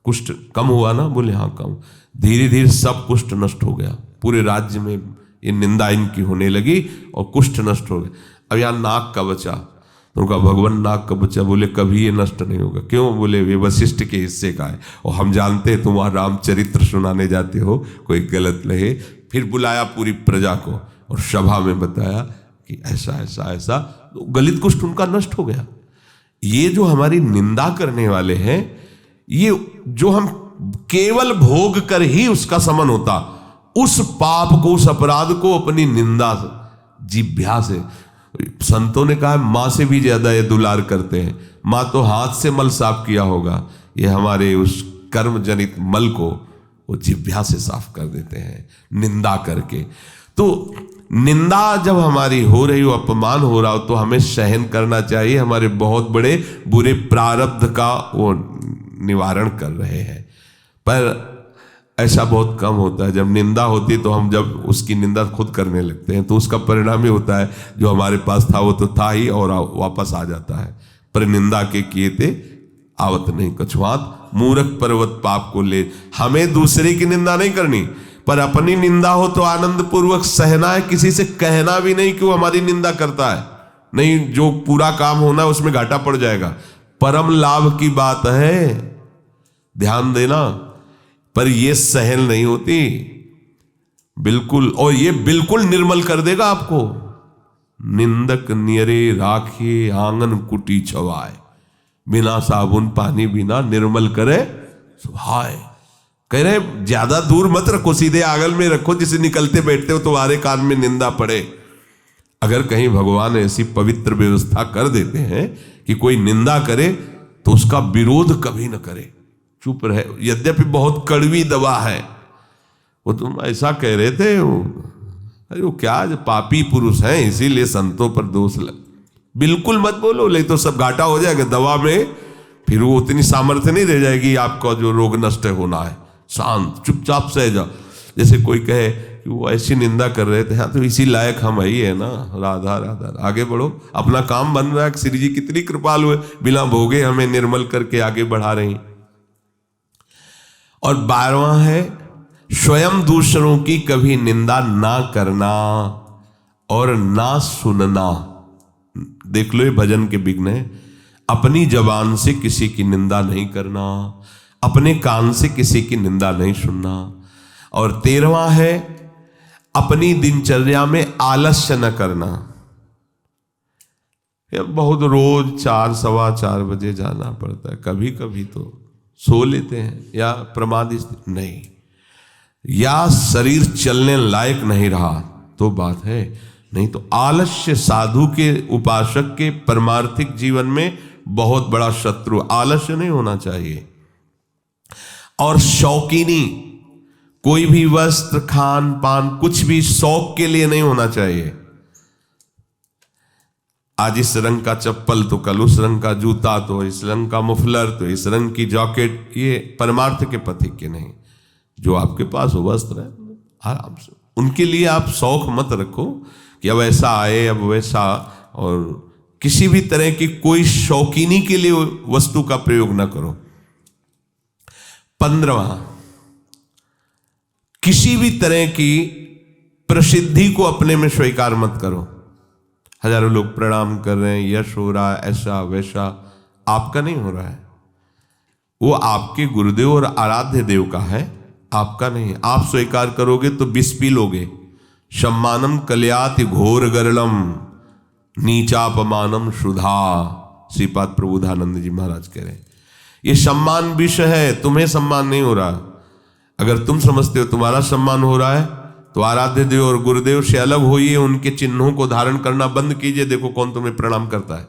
कुष्ठ कम हुआ ना? बोले हाँ कम। धीरे धीरे सब कुष्ठ नष्ट हो गया, पूरे राज्य में ये निंदा इनकी होने लगी और कुष्ठ नष्ट हो गया। अब यहाँ नाक का बचा, तो उनका भगवान नाक का बच्चा। बोले कभी ये नष्ट नहीं होगा। क्यों? बोले वे वशिष्ठ के हिस्से का है, और हम जानते हैं तुम वहाँ रामचरित्र सुनाने जाते हो, कोई गलत लहे। फिर बुलाया पूरी प्रजा को और सभा में बताया कि ऐसा ऐसा ऐसा, तो गलित कुष्ठ उनका नष्ट हो गया। ये जो हमारी निंदा करने वाले हैं, ये जो हम केवल भोग कर ही उसका समन होता, उस पाप को, उस अपराध को अपनी निंदा जिह्वा से, संतों ने कहा माँ से भी ज्यादा ये दुलार करते हैं। माँ तो हाथ से मल साफ किया होगा, ये हमारे उस कर्म जनित मल को वो जिह्वा से साफ कर देते हैं निंदा करके। तो निंदा जब हमारी हो रही हो, अपमान हो रहा हो, तो हमें सहन करना चाहिए। हमारे बहुत बड़े बुरे प्रारब्ध का वो निवारण कर रहे हैं। पर ऐसा बहुत कम होता है। जब निंदा होती तो हम जब उसकी निंदा खुद करने लगते हैं, तो उसका परिणाम ही होता है जो हमारे पास था वो तो था ही और वापस आ जाता है। पर निंदा के किए थे आवत नहीं कछुआत, मूर्ख पर्वत पाप को ले। हमें दूसरे की निंदा नहीं करनी, पर अपनी निंदा हो तो आनंद पूर्वक सहना है। किसी से कहना भी नहीं कि वो हमारी निंदा करता है, नहीं, जो पूरा काम होना है उसमें घाटा पड़ जाएगा। परम लाभ की बात है, ध्यान देना। पर ये सहन नहीं होती बिल्कुल, और ये बिल्कुल निर्मल कर देगा आपको। निंदक नियरे राखे आंगन कुटी छवाए, बिना साबुन पानी बिना निर्मल करे सुहाए। कह रहे ज्यादा दूर मत रखो, सीधे आंगन में रखो, जिसे निकलते बैठते हो तुम्हारे कान में निंदा पड़े। अगर कहीं भगवान ऐसी पवित्र व्यवस्था कर देते हैं कि कोई निंदा करे तो उसका विरोध कभी न करे, चुप रहे, यद्यपि बहुत कड़वी दवा है। वो तुम ऐसा कह रहे थे, अरे वो क्या पापी पुरुष हैं इसीलिए संतों पर दोष लग, बिल्कुल मत बोलो, नहीं तो सब घाटा हो जाएगा दवा में, फिर वो उतनी सामर्थ्य नहीं रह जाएगी आपका जो रोग नष्ट होना है। शांत चुपचाप सह जाओ। जैसे कोई कहे कि वो ऐसी निंदा कर रहे थे, हाँ तो इसी लायक हम ही है ना, राधा राधा, आगे बढ़ो, अपना काम बन रहा है। श्री जी कितनी कृपालु है, बिना भोगे हमें निर्मल करके आगे बढ़ा रही। और 12वां है स्वयं दूसरों की कभी निंदा ना करना और ना सुनना। देख लो ये भजन के विघ्न है। अपनी जबान से किसी की निंदा नहीं करना, अपने कान से किसी की निंदा नहीं सुनना। और 13वां है अपनी दिनचर्या में आलस्य न करना। बहुत रोज 4 सवा 4 बजे जाना पड़ता है, कभी कभी तो सो लेते हैं या प्रमादी नहीं, या शरीर चलने लायक नहीं रहा तो बात है, नहीं तो आलस्य साधु के उपासक के परमार्थिक जीवन में बहुत बड़ा शत्रु। आलस्य नहीं होना चाहिए। और शौकीनी, कोई भी वस्त्र खान पान कुछ भी शौक के लिए नहीं होना चाहिए। आज इस रंग का चप्पल तो कल उस रंग का जूता, तो इस रंग का मुफलर तो इस रंग की जैकेट, ये परमार्थ के पथिक के नहीं। जो आपके पास हो वस्त्र है आराम से, उनके लिए आप शौक मत रखो कि अब ऐसा आए अब वैसा, और किसी भी तरह की कोई शौकीनी के लिए वस्तु का प्रयोग न करो। 15वां, किसी भी तरह की प्रसिद्धि को अपने में स्वीकार मत करो। हजारों लोग प्रणाम कर रहे हैं, यश हो रहा है, ऐसा वैसा, आपका नहीं हो रहा है, वो आपके गुरुदेव और आराध्य देव का है, आपका नहीं। आप स्वीकार करोगे तो विष पी लोगे। सम्मानम कल्याति घोर गरलम नीचापमानम सुधा, श्रीपाद प्रबोधानंद जी महाराज कह रहे हैं। ये सम्मान विष है, तुम्हें सम्मान नहीं हो रहा। अगर तुम समझते हो तुम्हारा सम्मान हो रहा है तो आराध्य देव और गुरुदेव से अलग होइए, उनके चिन्हों को धारण करना बंद कीजिए। देखो कौन तुम्हें प्रणाम करता है।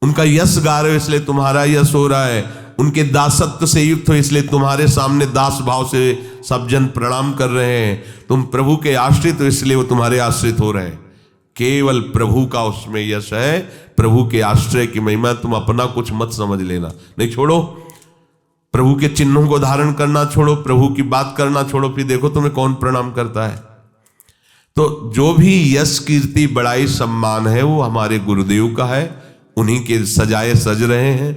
उनका यश गा रहे हो इसलिए तुम्हारा यश हो रहा है, उनके दासत्व से युक्त हो इसलिए तुम्हारे सामने दास भाव से सब जन प्रणाम कर रहे हैं। तुम प्रभु के आश्रित हो इसलिए वो तुम्हारे आश्रित हो रहे हैं। केवल प्रभु का उसमें यश है, प्रभु के आश्रय की महिमा। तुम अपना कुछ मत समझ लेना, नहीं, छोड़ो। प्रभु के चिन्हों को धारण करना छोड़ो, प्रभु की बात करना छोड़ो, फिर देखो तुम्हें कौन प्रणाम करता है। तो जो भी यश कीर्ति बड़ाई सम्मान है वो हमारे गुरुदेव का है, उन्हीं के सजाए सज रहे हैं,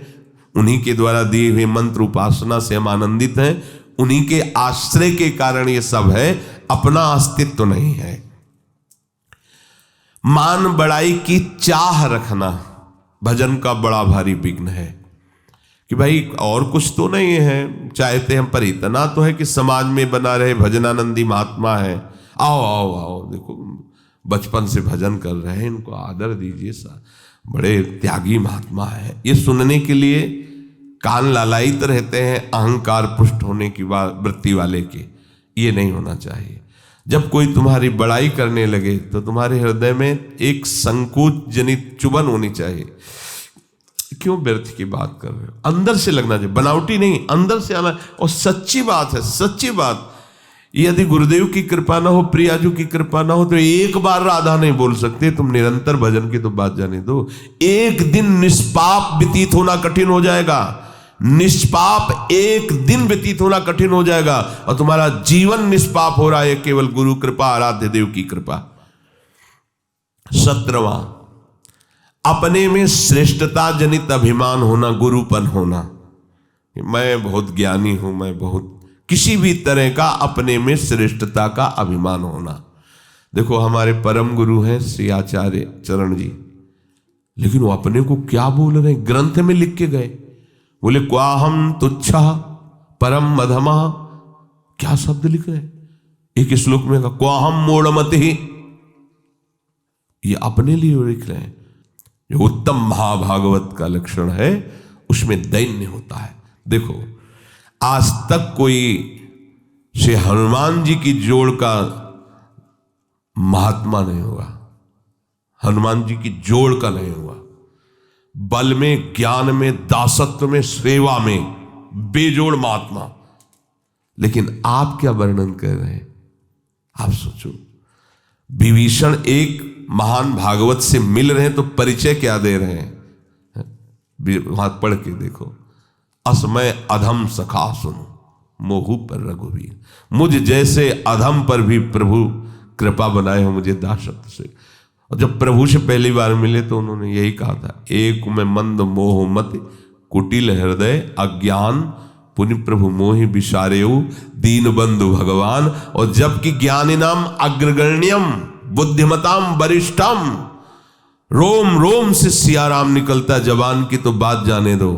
उन्हीं के द्वारा दिए हुए मंत्र उपासना से हम आनंदित हैं, उन्हीं के आश्रय के कारण ये सब है, अपना अस्तित्व नहीं है। मान बड़ाई की चाह रखना भजन का बड़ा भारी विघ्न है कि भाई और कुछ तो नहीं है, चाहते हम पर इतना तो है कि समाज में बना रहे, भजनानंदी महात्मा है, आओ आओ आओ, देखो बचपन से भजन कर रहे हैं, इनको आदर दीजिए, बड़े त्यागी महात्मा है। ये सुनने के लिए कान लालायित रहते हैं अहंकार पुष्ट होने की वृत्ति वाले के। ये नहीं होना चाहिए। जब कोई तुम्हारी बड़ाई करने लगे तो तुम्हारे हृदय में एक संकोच जनित चुभन होनी चाहिए। क्यों व्यर्थ की बात कर रहे हो? अंदर से लगना चाहिए, बनावटी नहीं, अंदर से आना। और सच्ची बात है, सच्ची बात। यदि गुरुदेव की कृपा ना हो, प्रियाजू की कृपा ना हो, तो एक बार राधा नहीं बोल सकते। तुम निरंतर भजन की तो बात जाने दो। एक दिन निष्पाप व्यतीत होना कठिन हो जाएगा, निष्पाप एक दिन व्यतीत होना कठिन हो जाएगा, और तुम्हारा जीवन निष्पाप हो रहा है केवल गुरु कृपा, आराध्य देव की कृपा। 17वां, अपने में श्रेष्ठता जनित अभिमान होना, गुरुपन होना। मैं बहुत ज्ञानी हूं, मैं बहुत, किसी भी तरह का अपने में श्रेष्ठता का अभिमान होना। देखो हमारे परम गुरु हैं श्री आचार्य चरण जी, लेकिन वो अपने को क्या बोल रहे हैं, ग्रंथ में लिख के गए, बोले क्वाहम तुच्छा परम मधमा। क्या शब्द लिख रहे हैं एक श्लोक में, क्वाहम मूढ़मति, ये अपने लिए लिख रहे हैं। जो उत्तम महाभागवत का लक्षण है उसमें दैन्य होता है। देखो, आज तक कोई श्री हनुमान जी की जोड़ का महात्मा नहीं हुआ, हनुमान जी की जोड़ का नहीं हुआ। बल में, ज्ञान में, दासत्व में, सेवा में बेजोड़ महात्मा। लेकिन आप क्या वर्णन कर रहे हैं? आप सोचो, विभीषण एक महान भागवत से मिल रहे हैं तो परिचय क्या दे रहे हैं? वहां पढ़ के देखो, असमय अधम सखा सुनो मोहू पर रघुवीर। मुझ जैसे अधम पर भी प्रभु कृपा बनाए हो मुझे दासत्व से। और जब प्रभु से पहली बार मिले तो उन्होंने यही कहा था, एक में मंद मोह मत कुटिल हृदय अज्ञान पुनि प्रभु मोहि विसारेऊ दीन बंधु भगवान। और जबकि ज्ञानी नाम अग्रगण्यम बुद्धिमताम वरिष्ठम, रोम रोम से सियाराम निकलता जवान की तो बात जाने दो।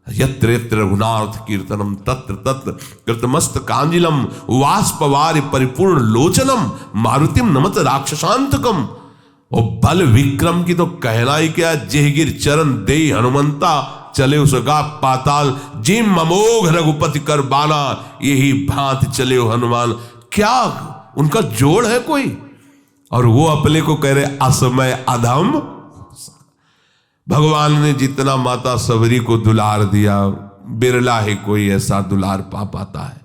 यत्र यत्र रघुनाथ कीर्तनम तत्र तत्र कृतमस्त कांजिलम वाष्पवारि परिपूर्ण लोचनम मारुतिम नमत राक्षसांतकम। और बल विक्रम की तो कहना ही क्या, जेहगिर चरण दे हनुमंता चले उसका पाताल। जिम अमोघ रघुपति कर बाना यही भांति चले हो हनुमान। क्या उनका जोड़ है कोई? और वो अपने को कह रहे असमय अधम। भगवान ने जितना माता सबरी को दुलार दिया, बिरला ही कोई ऐसा दुलार पा पाता है।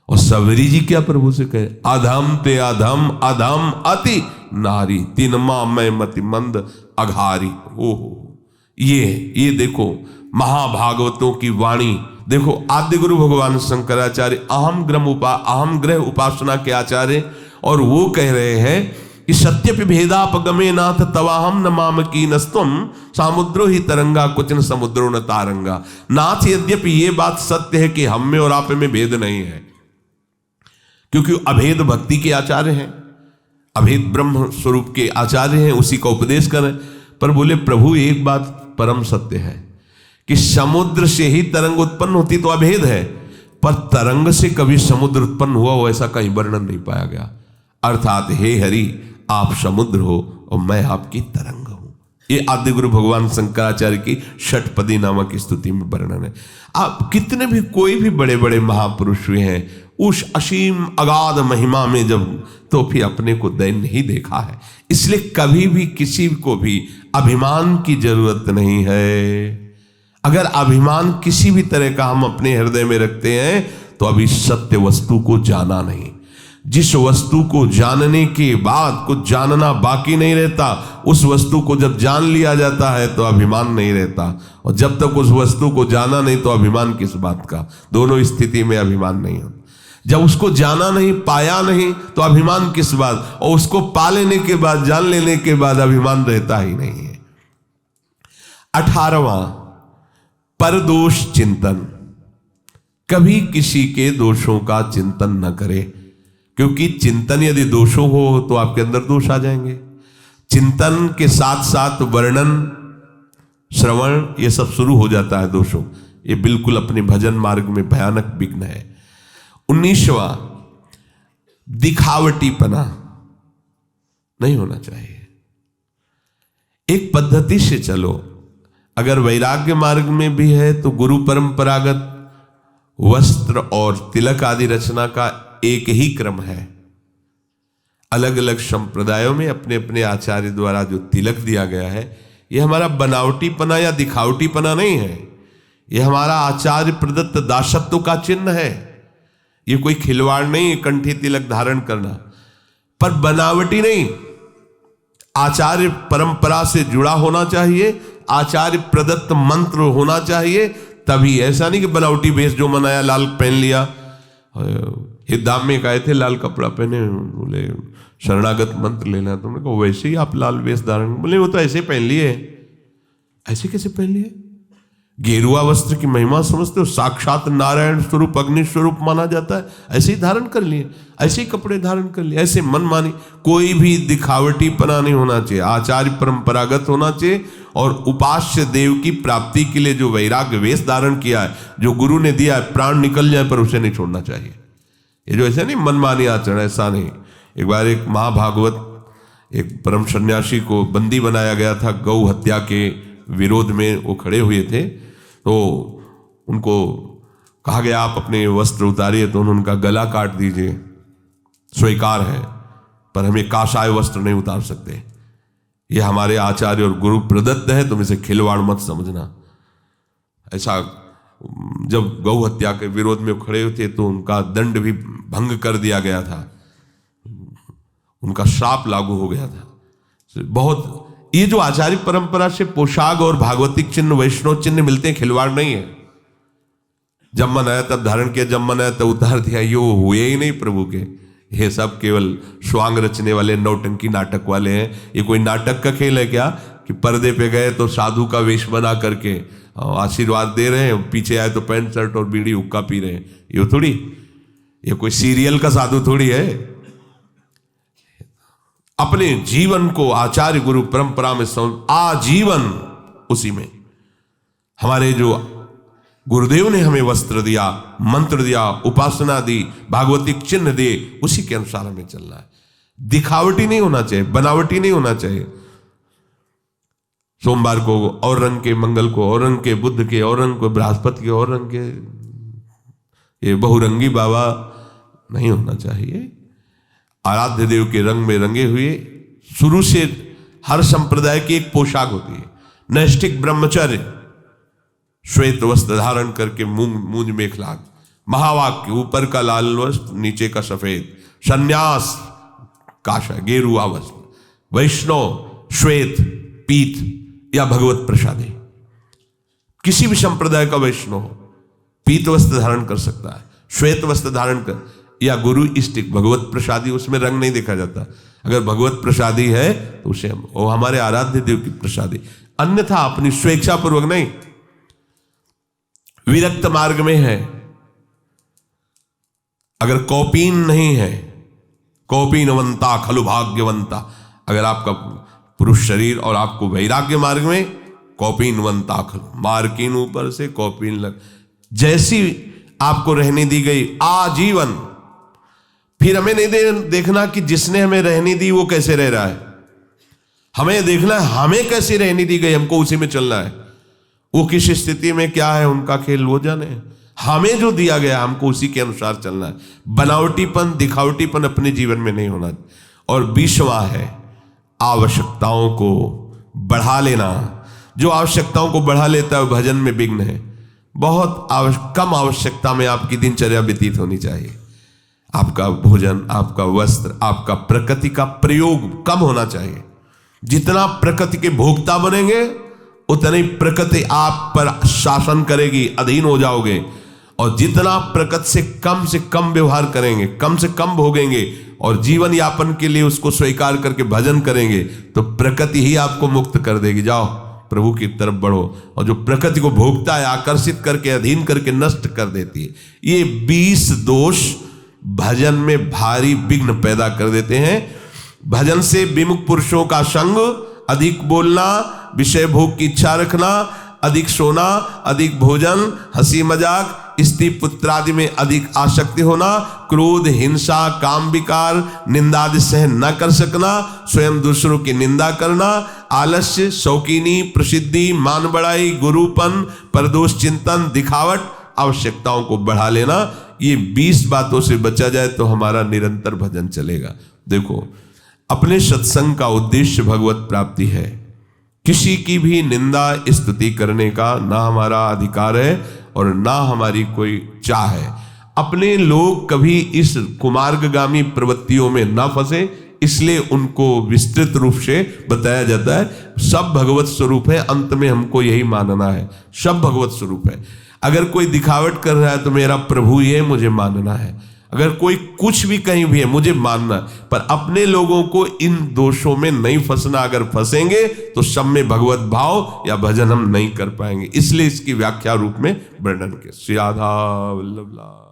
और सबरी जी क्या प्रभु से कहे, अधम ते अधम अधम अति नारी तिनमा मैं मति मंद अघारी। ओहो, ये देखो महाभागवतों की वाणी। देखो, आद्य गुरु भगवान शंकराचार्य अहम ग्रह उपासना के आचार्य, और वो कह रहे हैं कि सत्यपि भेदापगमे नाथ तवाहम न माम की नस्तुम सामुद्रो ही तरंगा कुचन समुद्रो न तारंगा। नाथ, यद्यपि ये बात सत्य है कि हम में और आप में भेद नहीं है, क्योंकि अभेद भक्ति के आचार्य हैं, अभेद ब्रह्म स्वरूप के आचार्य हैं, उसी का उपदेश करें। पर बोले प्रभु एक बात परम सत्य है कि समुद्र से ही तरंग उत्पन्न होती तो अभेद है, पर तरंग से कभी समुद्र उत्पन्न हुआ हो ऐसा कहीं वर्णन नहीं पाया गया। अर्थात हे हरि, आप समुद्र हो और मैं आपकी तरंग हूं। ये आदि गुरु भगवान शंकराचार्य की षटपदी नामक स्तुति में वर्णन है। आप कितने भी कोई भी बड़े बड़े महापुरुष हुए हैं, उस असीम अगाध महिमा में जब तो फिर अपने को दैन्य ही देखा है। इसलिए कभी भी किसी को भी अभिमान की जरूरत नहीं है। अगर अभिमान किसी भी तरह का हम अपने हृदय में रखते हैं तो अभी सत्य वस्तु को जाना नहीं। जिस वस्तु को जानने के बाद कुछ जानना बाकी नहीं रहता, उस वस्तु को जब जान लिया जाता है तो अभिमान नहीं रहता। और जब तक उस वस्तु को जाना नहीं तो अभिमान किस बात का? दोनों स्थिति में अभिमान नहीं होता। जब उसको जाना नहीं, पाया नहीं तो अभिमान किस बात? और उसको पा लेने के बाद, जान लेने के बाद अभिमान रहता ही नहीं है। 18वां, परदोष चिंतन। कभी किसी के दोषों का चिंतन न करे, क्योंकि चिंतन यदि दोषों हो तो आपके अंदर दोष आ जाएंगे। चिंतन के साथ साथ वर्णन, श्रवण, ये सब शुरू हो जाता है दोषों। ये बिल्कुल अपने भजन मार्ग में भयानक विघ्न है। 19वां, दिखावटीपना नहीं होना चाहिए। एक पद्धति से चलो। अगर वैराग्य मार्ग में भी है तो गुरु परंपरागत वस्त्र और तिलक आदि रचना का एक ही क्रम है। अलग अलग संप्रदायों में अपने अपने आचार्य द्वारा जो तिलक दिया गया है, यह हमारा बनावटीपना या दिखावटीपना नहीं है। यह हमारा आचार्य प्रदत्त दासत्व का चिन्ह है। ये कोई खिलवाड़ नहीं है कंठी तिलक धारण करना, पर बनावटी नहीं। आचार्य परंपरा से जुड़ा होना चाहिए, आचार्य प्रदत्त मंत्र होना चाहिए, तभी। ऐसा नहीं कि बनावटी वेश जो मनाया, लाल पहन लिया। हिदाम में कहे थे लाल कपड़ा पहने, बोले शरणागत मंत्र लेना, तुमने कहा वैसे ही आप लाल वेश धारण, बोले वो तो ऐसे पहन लिए। ऐसे कैसे पहन लिए? गेरुआ वस्त्र की महिमा समझते हो? साक्षात नारायण स्वरूप, अग्नि स्वरूप माना जाता है, ऐसे ही धारण कर लिए, ऐसे ही कपड़े धारण कर लिए, ऐसे मन मानी। कोई भी दिखावटीपना नहीं होना चाहिए, आचार्य परंपरागत होना चाहिए। और उपास्य देव की प्राप्ति के लिए जो वैराग्य वेश धारण किया है, जो गुरु ने दिया है, प्राण निकल जाए पर उसे नहीं छोड़ना चाहिए। ये जो ऐसा नहीं मनमानी आचरण, ऐसा नहीं। एक बार एक महाभागवत एक परम सन्यासी को बंदी बनाया गया था, गौ हत्या के विरोध में वो खड़े हुए थे। तो उनको कहा गया आप अपने वस्त्र उतारिए, तो उन्होंने उनका गला काट दीजिए, स्वीकार है, पर हमें काषाय वस्त्र नहीं उतार सकते, ये हमारे आचार्य और गुरु प्रदत्त है, तुम इसे खिलवाड़ मत समझना। ऐसा जब गौ हत्या के विरोध में खड़े थे तो उनका दंड भी भंग कर दिया गया था, उनका श्राप लागू हो गया था। बहुत ये जो आचार्य परंपरा से पोशाक और भागवतिक चिन्ह, वैष्णव चिन्ह मिलते हैं, खिलवाड़ नहीं है। जब मन आया तब धारण किया, जब मन आया तब उतार दिया, ये हुए ही नहीं प्रभु के। ये सब केवल स्वांग रचने वाले नौटंकी नाटक वाले हैं। ये कोई नाटक का खेल है क्या कि पर्दे पे गए तो साधु का वेश बना करके आशीर्वाद दे रहे हैं, पीछे आए तो पैंट शर्ट और बीड़ी हुक्का पी रहे हैं? ये थोड़ी, ये कोई सीरियल का साधु थोड़ी है। अपने जीवन को आचार्य गुरु परंपरा में आजीवन उसी में, हमारे जो गुरुदेव ने हमें वस्त्र दिया, मंत्र दिया, उपासना दी, भागवतिक चिन्ह दिए, उसी के अनुसार हमें चलना है। दिखावटी नहीं होना चाहिए, बनावटी नहीं होना चाहिए। सोमवार को और रंग के, मंगल को और रंग के, बुद्ध के और रंग को, बृहस्पति के और रंग के, ये बहुरंगी बाबा नहीं होना चाहिए। आराध्य देव के रंग में रंगे हुए, शुरू से हर संप्रदाय की एक पोशाक होती है। नैष्ठिक ब्रह्मचर्य, श्वेत वस्त्र धारण करके मूंज मेखला, महावाक्य ऊपर का लाल वस्त्र नीचे का सफेद, संन्यास काषाय गेरुआ वस्त्र, वैष्णव श्वेत पीत या भगवत प्रसादी। किसी भी संप्रदाय का वैष्णव पीत वस्त्र धारण कर सकता है, श्वेत वस्त्र धारण कर, या गुरु इष्टिक भगवत प्रसादी, उसमें रंग नहीं देखा जाता। अगर भगवत प्रसादी है तो उसे वो हमारे आराध्य देव की प्रसादी, अन्यथा अपनी स्वेच्छा पूर्वक नहीं। विरक्त मार्ग में है, अगर कौपीन नहीं है, कौपीनवंता खलु भाग्यवंता, अगर आपका पुरुष शरीर और आपको वैराग्य मार्ग में कौपीनवंता खलु, मार्किन ऊपर से कौपीन लग, जैसी आपको रहने दी गई आजीवन। फिर हमें नहीं देखना कि जिसने हमें रहने दी वो कैसे रह रहा है, हमें देखना है हमें कैसे रहने दी गई, हमको उसी में चलना है। वो किस स्थिति में क्या है उनका खेल वो जाने, हमें जो दिया गया हमको उसी के अनुसार चलना है। बनावटीपन, दिखावटीपन अपने जीवन में नहीं होना। और 20वां है आवश्यकताओं को बढ़ा लेना। जो आवश्यकताओं को बढ़ा लेता है भजन में विघ्न है। बहुत कम आवश्यकता में आपकी दिनचर्या व्यतीत होनी चाहिए। आपका भोजन, आपका वस्त्र, आपका प्रकृति का प्रयोग कम होना चाहिए। जितना प्रकृति के भोक्ता बनेंगे उतनी प्रकृति आप पर शासन करेगी, अधीन हो जाओगे। और जितना प्रकृति से कम व्यवहार करेंगे, कम से कम भोगेंगे और जीवन यापन के लिए उसको स्वीकार करके भजन करेंगे तो प्रकृति ही आपको मुक्त कर देगी। जाओ प्रभु की तरफ बढ़ो। और जो प्रकृति को भोगता है, आकर्षित करके, अधीन करके नष्ट कर देती है। ये 20 दोष भजन में भारी विघ्न पैदा कर देते हैं। भजन से विमुख पुरुषों का संग, अधिक बोलना, विषय भोग की इच्छा रखना, अधिक सोना, अधिक भोजन, हंसी मजाक, स्त्री पुत्र आदि में अधिक आसक्ति होना, क्रोध, हिंसा, काम विकार, निंदा आदि सहन न कर सकना, स्वयं दूसरों की निंदा करना, आलस्य, शौकीनी, प्रसिद्धि, मान बढ़ाई, गुरुपन, परदोष चिंतन, दिखावट, आवश्यकताओं को बढ़ा लेना। ये 20 बातों से बचा जाए तो हमारा निरंतर भजन चलेगा। देखो, अपने सत्संग का उद्देश्य भगवत प्राप्ति है। किसी की भी निंदा स्तुति करने का ना हमारा अधिकार है और ना हमारी कोई चाह है। अपने लोग कभी इस कुमार्गगामी प्रवृत्तियों में ना फंसे, इसलिए उनको विस्तृत रूप से बताया जाता है। सब भगवत स्वरूप है, अंत में हमको यही मानना है, सब भगवत स्वरूप है। अगर कोई दिखावट कर रहा है तो मेरा प्रभु ही है, मुझे मानना है। अगर कोई कुछ भी कहीं भी है, मुझे मानना है। पर अपने लोगों को इन दोषों में नहीं फंसना। अगर फंसेंगे तो सब में भगवत भाव या भजन हम नहीं कर पाएंगे। इसलिए इसकी व्याख्या रूप में वर्णन के श्री राधा वल्लभ।